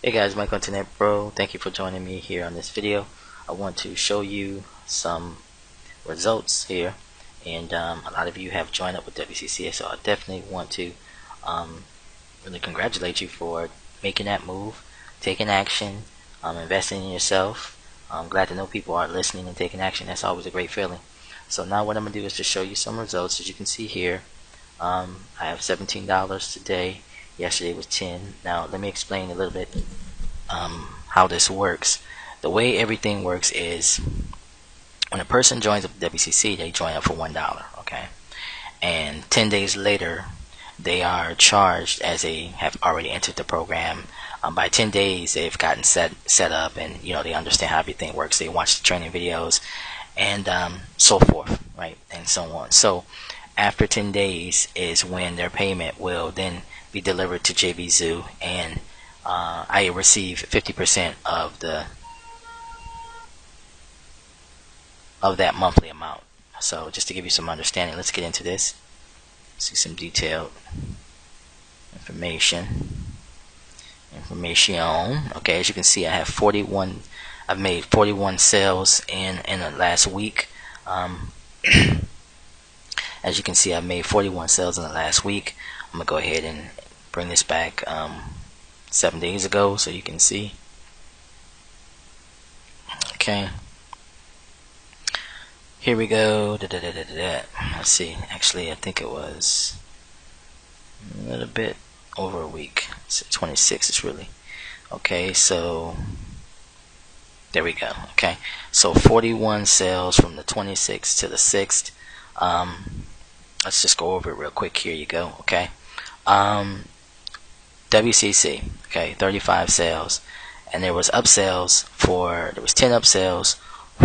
Hey guys, Michael Internet Bro. Thank you for joining me here on this video. I want to show you some results here, and a lot of you have joined up with WCCA, so I definitely want to um, really congratulate you for making that move, taking action, investing in yourself. I'm glad to know people are listening and taking action. That's always a great feeling. So now what I'm going to do is just show you some results. As you can see here, I have $17 today. Yesterday was 10. Now let me explain a little bit how this works. The way everything works is when a person joins up WCC, they join up for $1, okay? And 10 days later, they are charged as they have already entered the program. By 10 days, they've gotten set up, and they understand how everything works. They watch the training videos and so forth, right, and so on. So after 10 days is when their payment will then be delivered to Jvzoo, and I receive 50% of that monthly amount. So just to give you some understanding, let's get into this. See some detailed information. Okay, as you can see, I have 41. I've made 41 sales in the last week. As you can see, I've made 41 sales in the last week. I'm gonna go ahead and bring this back 7 days ago so you can see. Okay, here we go. Let's see, actually I think it was a little bit over a week. It's 26, it's really okay. So there we go. Okay, so 41 sales from the 26th to the 6th. Let's just go over it real quick. Here you go. Okay, WCC, okay, 35 sales, and there was upsells there was 10 upsells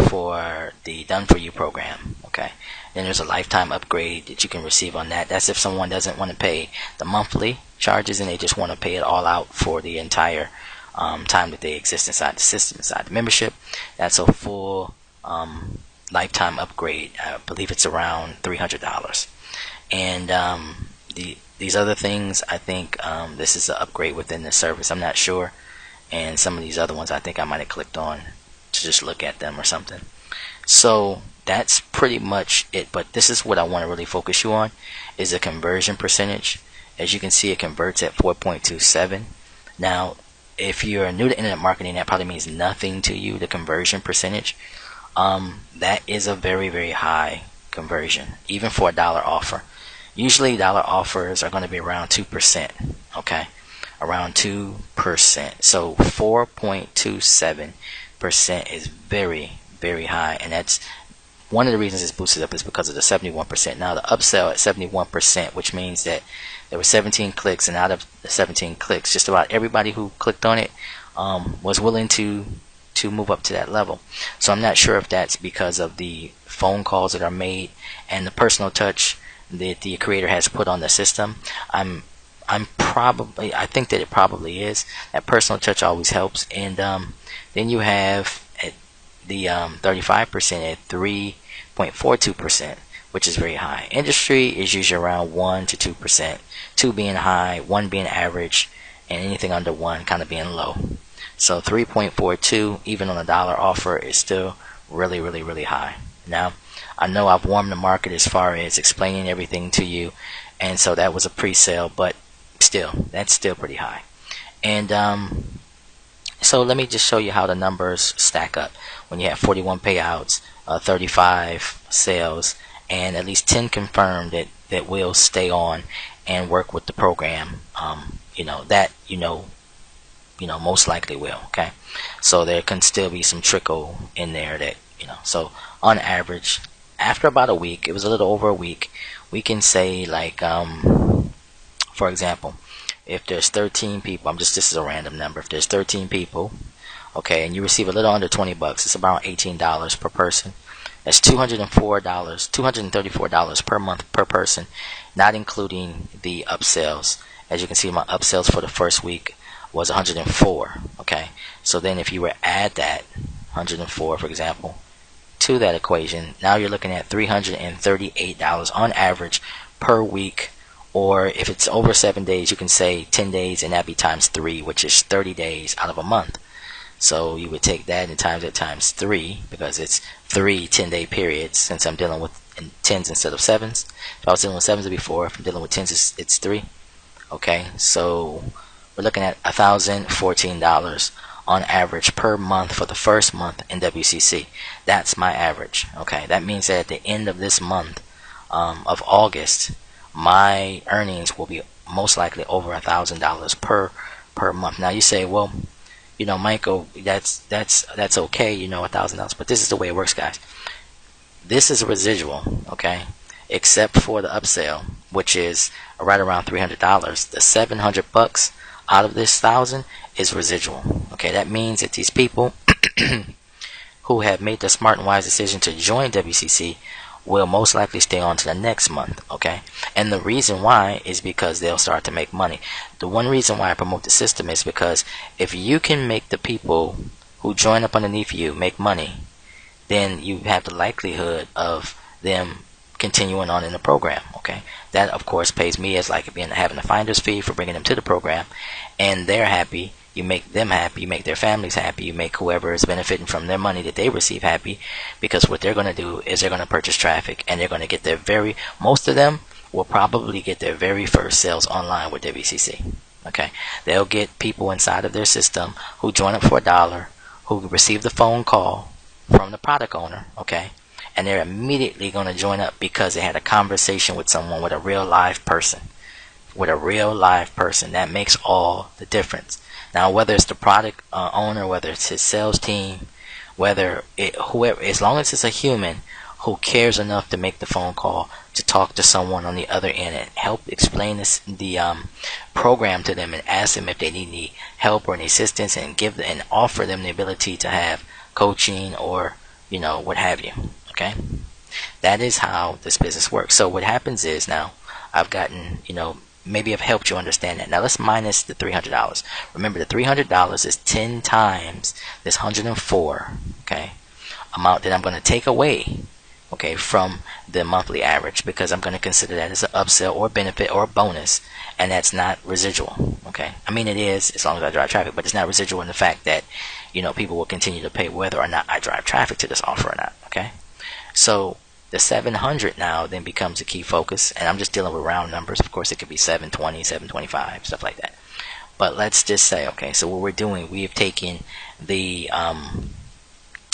for the Done For You program. Okay, then there's a lifetime upgrade that you can receive on that. That's if someone doesn't want to pay the monthly charges and they just want to pay it all out for the entire time that they exist inside the system, inside the membership. That's a full lifetime upgrade. I believe it's around $300. And these other things, I think this is an upgrade within the service. I'm not sure. And some of these other ones, I think I might have clicked on to just look at them or something. So that's pretty much it. But this is what I want to really focus you on, is the conversion percentage. As you can see, it converts at 4.27. Now, if you're new to internet marketing, that probably means nothing to you, the conversion percentage. That is a very, very high conversion, even for a dollar offer. Usually dollar offers are going to be around 2%, okay, around 2%. So 4.27% is very, very high, and that's one of the reasons it's boosted up is because of the 71%. Now the upsell at 71%, which means that there were 17 clicks, and out of the 17 clicks, just about everybody who clicked on it was willing to move up to that level. So I'm not sure if that's because of the phone calls that are made and the personal touch that the creator has put on the system. I think that it probably is. That personal touch always helps. And then you have at the 35% at 3.42%, which is very high. Industry is usually around 1 to 2%, 2 being high, 1 being average, and anything under 1 kind of being low. So 3.42, even on a dollar offer, is still really, really, really high. Now, I know I've warmed the market as far as explaining everything to you, and so that was a pre-sale, but still, that's still pretty high. And so let me just show you how the numbers stack up when you have 41 payouts, 35 sales, and at least 10 confirmed that will stay on and work with the program. Most likely will. Okay, so there can still be some trickle in there that so on average, after about a week, it was a little over a week, we can say, like, for example, if there's 13 people, this is a random number, if there's 13 people, okay, and you receive a little under $20, it's about $18 per person. That's $234 per month per person, not including the upsells. As you can see, my upsells for the first week was 104. Okay, so then if you were to add that 104, for example, to that equation, now you're looking at $338 on average per week Or if it's over 7 days, you can say 10 days, and that'd be times 3, which is 30 days out of a month. So you would take that and times it times 3, because it's 3 10-day periods, since I'm dealing with in tens instead of sevens. If I was dealing with sevens before, if I'm dealing with tens, it's 3. Okay, so we're looking at $1,014 on average per month for the first month in WCC. That's my average. Okay, that means that at the end of this month of August, my earnings will be most likely over $1,000 per month. Now you say, well, Michael, that's okay, $1,000, but this is the way it works, guys. This is a residual, okay, except for the upsell, which is right around $300. The $700 out of this 1,000 is residual. Okay, that means that these people who have made the smart and wise decision to join WCC will most likely stay on to the next month. Okay, and the reason why is because they'll start to make money. The one reason why I promote the system is because if you can make the people who join up underneath you make money, then you have the likelihood of them continuing on in the program. Okay, that of course pays me as like having a finder's fee for bringing them to the program, and they're happy. You make them happy, you make their families happy, you make whoever is benefiting from their money that they receive happy, because what they're going to do is they're going to purchase traffic, and they're going to get most of them will probably get their very first sales online with WCC. Okay, they'll get people inside of their system who join up for $1, who receive the phone call from the product owner, okay, and they're immediately going to join up because they had a conversation with someone, with a real live person. That makes all the difference. Now, whether it's the product owner, whether it's his sales team, whoever, as long as it's a human who cares enough to make the phone call, to talk to someone on the other end and help explain the program to them, and ask them if they need any help or any assistance, and offer them the ability to have coaching or what have you. Okay, that is how this business works. So what happens is, now I've gotten maybe I've helped you understand that. Now let's minus the $300. Remember, the $300 is 10 times this 104, okay, amount that I'm going to take away, okay, from the monthly average, because I'm going to consider that as an upsell or benefit or bonus, and that's not residual. Okay, I mean, it is as long as I drive traffic, but it's not residual in the fact that people will continue to pay whether or not I drive traffic to this offer or not. Okay, so the 700 now then becomes a key focus, and I'm just dealing with round numbers. Of course, it could be 720, 725, stuff like that. But let's just say, okay, so what we're doing, we have taken the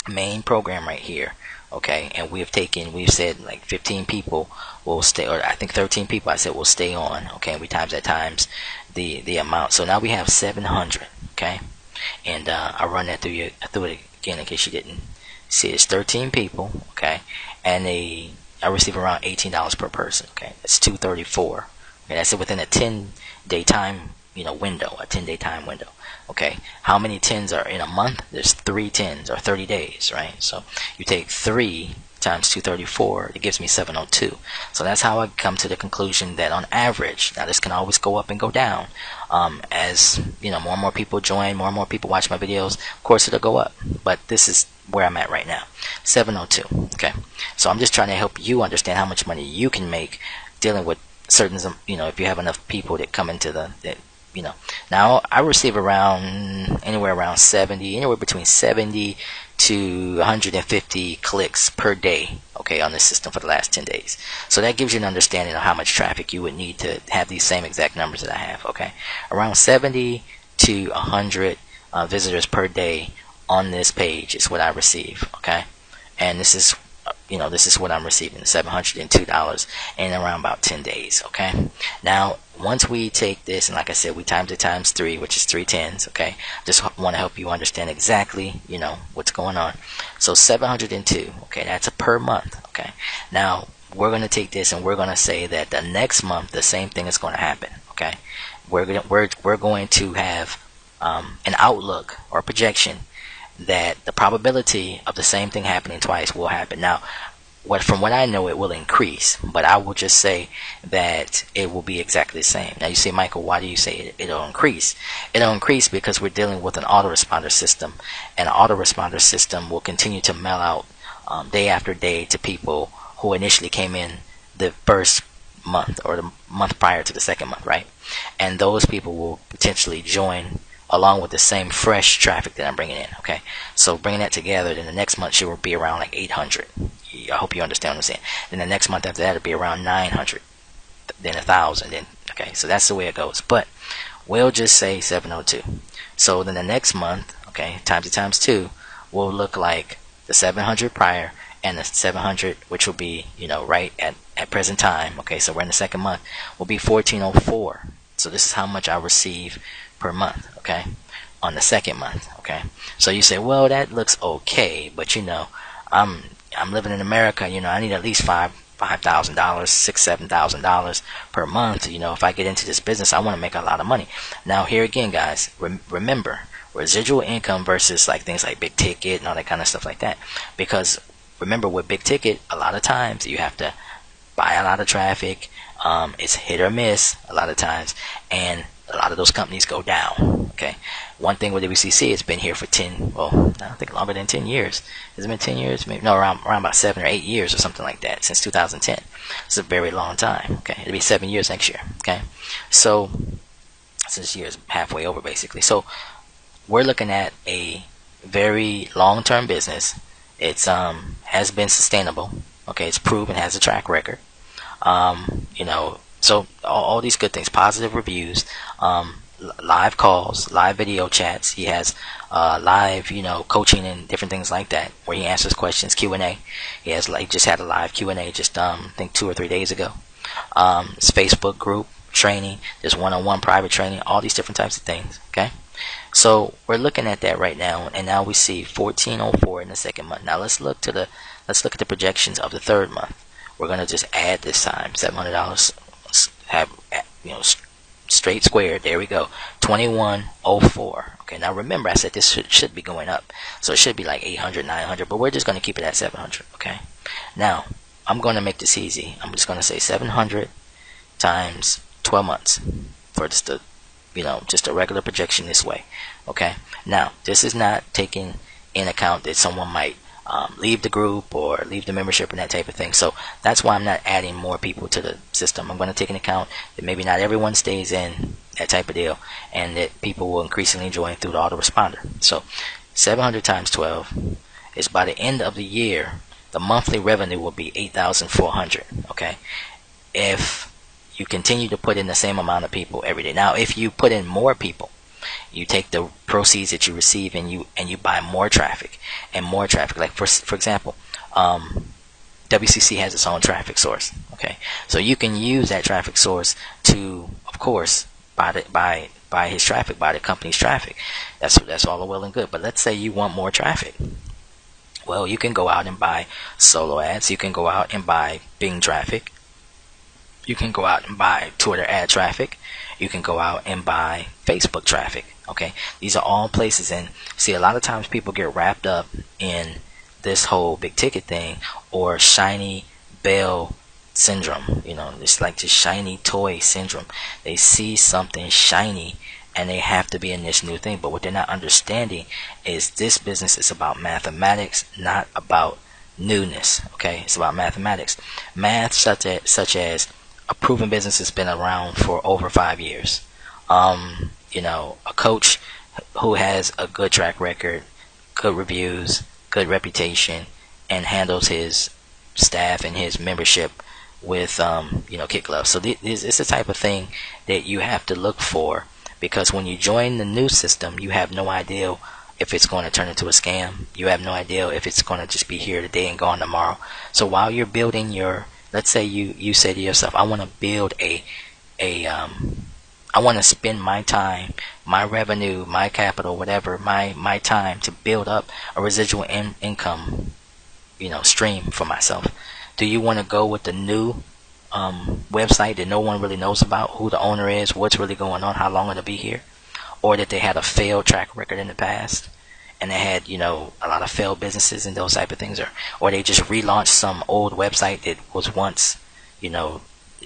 main program right here, okay, and we've said like 15 people will stay, or I think 13 people I said will stay on, okay, and we times that times the amount. So now we have 700, okay, and I'll run that through it again in case you didn't see. It's 13 people, okay, and I receive around $18 per person. Okay, that's $234. Okay, that's it within a 10-day time window, a 10-day time window. Okay, how many 10s are in a month? There's 3 10s, or 30 days, right? So you take 3 times 234, it gives me 702. So that's how I come to the conclusion that on average, now this can always go up and go down, as more and more people join, more and more people watch my videos, of course it'll go up, but this is where I'm at right now, 702. Okay, so I'm just trying to help you understand how much money you can make dealing with certain, if you have enough people that come into now I receive anywhere between 70 to 150 clicks per day, okay, on this system for the last 10 days. So that gives you an understanding of how much traffic you would need to have these same exact numbers that I have. Okay, around 70 to 100 visitors per day on this page is what I receive. Okay, and this is what I'm receiving, $702 in around about 10 days. Okay, now once we take this, and like I said, we times it times 3, which is 3 10s. Okay, just want to help you understand exactly what's going on. So 702, okay, that's a per month. Okay, now we're going to take this and we're going to say that the next month the same thing is going to happen. Okay, we're going to have an outlook or projection that the probability of the same thing happening twice will happen. Now, from what I know, it will increase, but I will just say that it will be exactly the same. Now you say, Michael, why do you say it'll increase? It'll increase because we're dealing with an autoresponder system, and an autoresponder system will continue to mail out day after day to people who initially came in the first month or the month prior to the second month, right? And those people will potentially join along with the same fresh traffic that I'm bringing in. Okay, so bringing that together, then the next month she will be around like 800. I hope you understand what I'm saying. Then the next month after that it'll be around 900, then 1,000. Then okay, so that's the way it goes. But we'll just say 702. So then the next month, okay, times it times 2 will look like the 700 prior and the 700, which will be, right at present time. Okay, so we're in the second month, will be 1404. So this is how much I receive per month, okay, on the second month. Okay, so you say, well, that looks okay, but I'm living in America. I need at least $5,000, $7,000 per month. If I get into this business, I want to make a lot of money. Now here again, guys, remember residual income versus like things like big ticket and all that kind of stuff like that. Because remember, with big ticket, a lot of times you have to buy a lot of traffic. It's hit or miss a lot of times, and a lot of those companies go down. Okay, one thing with WCC, it's been here for I think longer than 10 years. Has it been 10 years? Maybe no, around about 7 or 8 years or something like that, since 2010. It's a very long time. Okay, it'll be 7 years next year. Okay, so this year is halfway over basically. So we're looking at a very long-term business. It's has been sustainable. Okay, it's proven, has a track record. So all these good things, positive reviews, live calls, live video chats. He has live, coaching and different things like that, where he answers questions, Q&A. He has just had a live Q&A just I think 2 or 3 days ago. His Facebook group training, there's one-on-one private training, all these different types of things. Okay, so we're looking at that right now, and now we see 1404 in the second month. Now let's look at the projections of the third month. We're gonna just add this time $700. Have straight squared. There we go. 2104. Okay, now remember I said this should be going up, so it should be like 800, 900, but we're just going to keep it at 700. Okay, now I'm going to make this easy. I'm just going to say 700 times 12 months for just a regular projection this way. Okay, now this is not taking in account that someone might leave the group or leave the membership and that type of thing. So that's why I'm not adding more people to the system. I'm going to take into account that maybe not everyone stays in, that type of deal, and that people will increasingly join through the autoresponder. So 700 times 12 is, by the end of the year, the monthly revenue will be 8,400. Okay, if you continue to put in the same amount of people every day. Now if you put in more people, you take the proceeds that you receive and you buy more traffic and more traffic. Like for example, WCC has its own traffic source. Okay, so you can use that traffic source to, of course, buy his traffic, buy the company's traffic. That's all well and good. But let's say you want more traffic. Well, you can go out and buy solo ads. You can go out and buy Bing traffic. You can go out and buy Twitter ad traffic. You can go out and buy Facebook traffic. Okay, these are all places. And see, a lot of times people get wrapped up in this whole big ticket thing, or shiny bell syndrome. It's like this shiny toy syndrome. They see something shiny and they have to be in this new thing. But what they're not understanding is this business is about mathematics, not about newness. Okay, it's about mathematics. Math such as a proven business has been around for over 5 years. A coach who has a good track record, good reviews, good reputation, and handles his staff and his membership with kid gloves. So this is the type of thing that you have to look for, because when you join the new system, you have no idea if it's going to turn into a scam. You have no idea if it's going to just be here today and gone tomorrow. So while you're building let's say you say to yourself, I want to build I want to spend my time, my revenue, my capital, whatever, my time to build up a residual income, stream for myself. Do you want to go with the new website that no one really knows about, who the owner is, what's really going on, how long it'll be here, or that they had a failed track record in the past and they had a lot of failed businesses and those type of things, or they just relaunched some old website that was once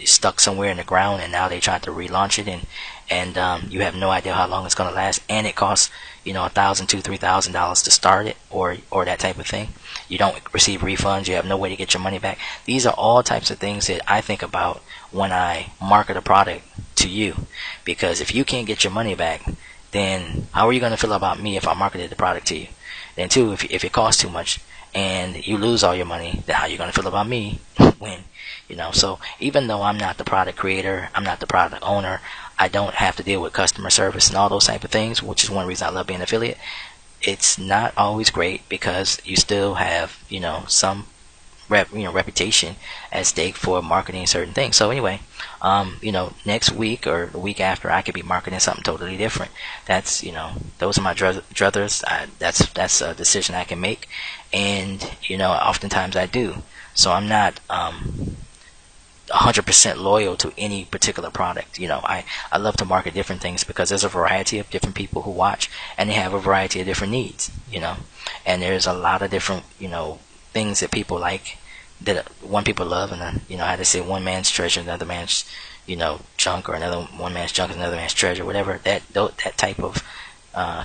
stuck somewhere in the ground, and now they tried to relaunch it, and you have no idea how long it's going to last, and it costs $1,000, $2,000, $3,000 to start it, or that type of thing. You don't receive refunds. You have no way to get your money back. These are all types of things that I think about when I market a product to you, because if you can't get your money back, then how are you going to feel about me if I marketed the product to you? Then two, if it costs too much and you lose all your money, then how are you going to feel about me when so even though I'm not the product creator, I'm not the product owner, I don't have to deal with customer service and all those type of things, which is one reason I love being an affiliate. It's not always great because you still have some reputation at stake for marketing certain things. So anyway, next week or the week after, I could be marketing something totally different. That's those are my druthers. That's a decision I can make, and oftentimes I do. So I'm not 100% loyal to any particular product. I love to market different things because there's a variety of different people who watch, and they have a variety of different needs. And there's a lot of different things that people like, that one people love, and then I had to say one man's treasure, another man's junk, or one man's junk is another man's treasure, whatever that type of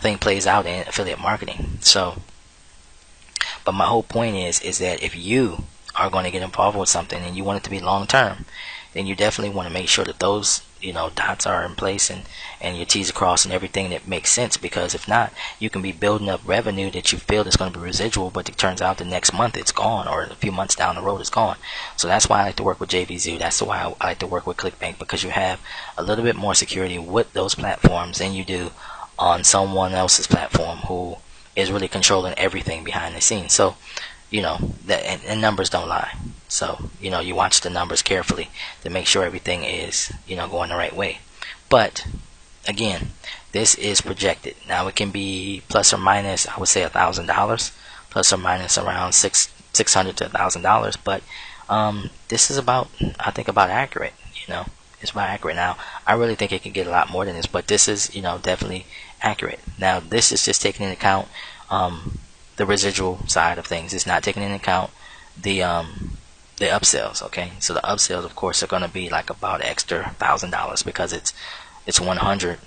thing plays out in affiliate marketing. So, but my whole point is that if you are going to get involved with something and you want it to be long term, then you definitely want to make sure that those dots are in place, and your T's are crossed, and everything that makes sense. Because if not, you can be building up revenue that you feel is going to be residual, but it turns out the next month it's gone, or a few months down the road it's gone. So that's why I like to work with Jvzoo. That's why I like to work with ClickBank, because you have a little bit more security with those platforms than you do on someone else's platform who is really controlling everything behind the scenes. So that, and numbers don't lie. So you watch the numbers carefully to make sure everything is going the right way. But again, this is projected. Now it can be plus or minus, I would say $1,000, plus or minus around $600 to $1,000. But this is about accurate. It's about accurate. Now I really think it can get a lot more than this, but this is definitely accurate. Now this is just taking into account the residual side of things. It's not taking into account the upsells. Okay, so the upsells, of course, are going to be like about extra $1,000, because it's 100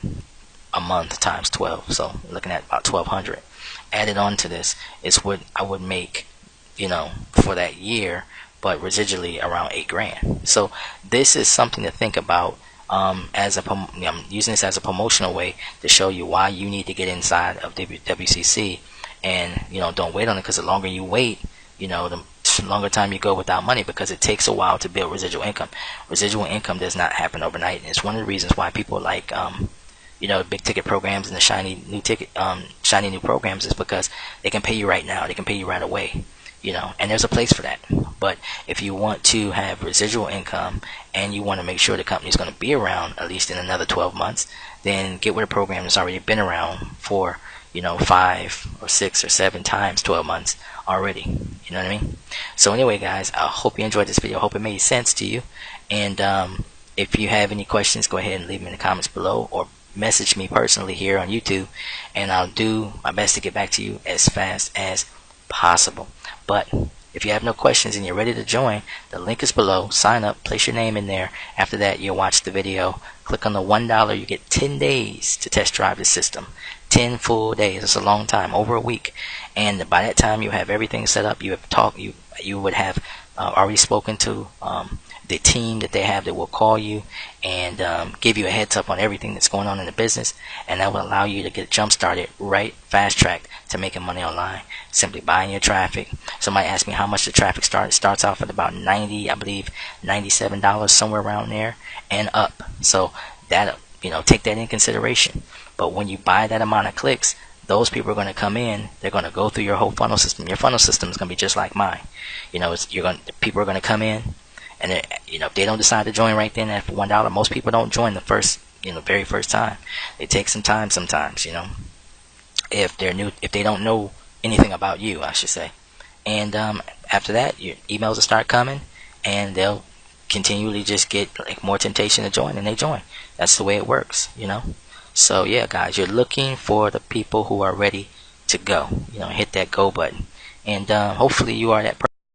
a month times 12, so looking at about 1,200 added on to this is what I would make for that year, but residually around $8,000. So this is something to think about. I'm using this as a promotional way to show you why you need to get inside of WCC. And don't wait on it, because the longer you wait, the longer time you go without money, because it takes a while to build residual income. Residual income does not happen overnight, and it's one of the reasons why people like big ticket programs and the shiny new programs, is because they can pay you right now, they can pay you right away, and there's a place for that. But if you want to have residual income and you want to make sure the company's going to be around at least in another 12 months, then get with a program that's already been around for 5 or 6 or 7 times 12 months already. You know what I mean? So anyway, guys, I hope you enjoyed this video. I hope it made sense to you. And if you have any questions, go ahead and leave them in the comments below, or message me personally here on YouTube, and I'll do my best to get back to you as fast as possible. But if you have no questions and you're ready to join, the link is below. Sign up, place your name in there. After that, you'll watch the video. Click on the $1. You get 10 days to test drive the system. 10 full days. It's a long time, over a week. And by that time, you have everything set up. You would have already spoken to the team that they have that will call you and give you a heads up on everything that's going on in the business, and that will allow you to get jump started right fast track to making money online, simply buying your traffic. Somebody asked me how much the traffic starts off at about $97, somewhere around there and up. So that take that in consideration. But when you buy that amount of clicks, those people are going to come in. They're going to go through your whole funnel system. Your funnel system is going to be just like mine. People are going to come in, and if they don't decide to join right then at $1, most people don't join the very first time. It takes some time sometimes. If they're new, if they don't know anything about you, I should say. And after that, your emails will start coming, and they'll continually just get like more temptation to join, and they join. That's the way it works. So yeah, guys, you're looking for the people who are ready to go. Hit that go button, and hopefully you are that person.